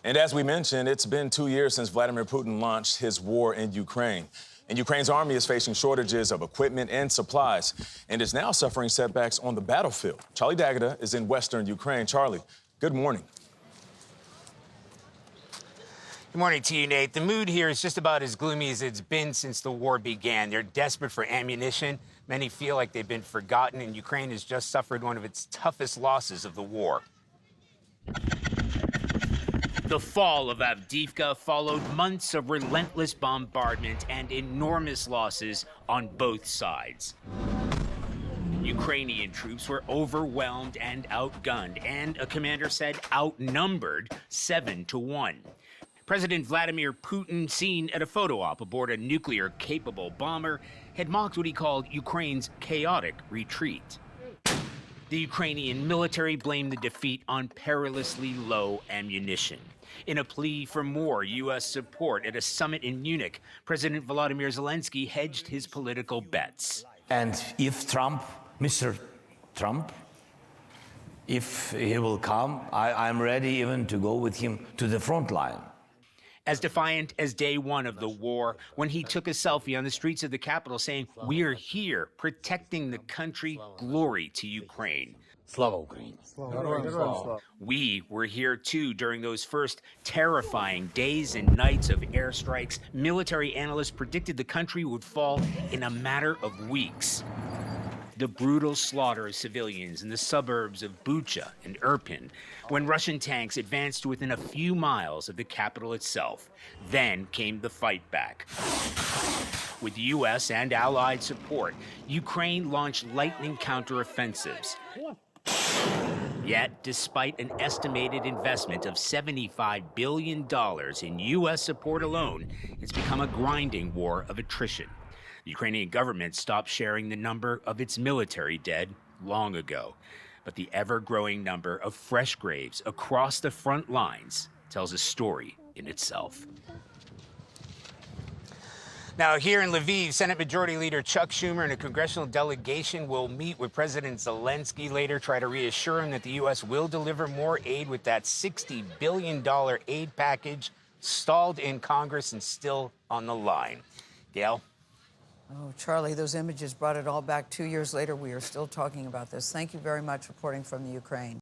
And as we mentioned, it's been 2 years since Vladimir Putin launched his war in Ukraine. And Ukraine's army is facing shortages of equipment and supplies and is now suffering setbacks on the battlefield. Charlie D'Agata is in western Ukraine. Charlie, good morning. Good morning to you, Nate. The mood here is just about as gloomy as it's been since the war began. They're desperate for ammunition. Many feel like they've been forgotten, and Ukraine has just suffered one of its toughest losses of the war. The fall of Avdiivka followed months of relentless bombardment and enormous losses on both sides. Ukrainian troops were overwhelmed and outgunned, and a commander said outnumbered 7-1. President Vladimir Putin, seen at a photo op aboard a nuclear-capable bomber, had mocked what he called Ukraine's chaotic retreat. The Ukrainian military blamed the defeat on perilously low ammunition. In a plea for more U.S. support at a summit in Munich, President Volodymyr Zelensky hedged his political bets. And if Mr. Trump, if he will come, I'm ready even to go with him to the front line. As defiant as day one of the war, when he took a selfie on the streets of the capital saying, "We're here, protecting the country, glory to Ukraine." Slava Ukraine. We were here too during those first terrifying days and nights of airstrikes. Military analysts predicted the country would fall in a matter of weeks. The brutal slaughter of civilians in the suburbs of Bucha and Irpin, when Russian tanks advanced to within a few miles of the capital itself. Then came the fight back. With U.S. and allied support, Ukraine launched lightning counteroffensives. Yet, despite an estimated investment of $75 billion in U.S. support alone, it's become a grinding war of attrition. The Ukrainian government stopped sharing the number of its military dead long ago. But the ever-growing number of fresh graves across the front lines tells a story in itself. Now, here in Lviv, Senate Majority Leader Chuck Schumer and a congressional delegation will meet with President Zelensky later, try to reassure him that the U.S. will deliver more aid with that $60 billion aid package stalled in Congress and still on the line. Gayle? Oh, Charlie, those images brought it all back 2 years later. We are still talking about this. Thank you very much for reporting from the Ukraine.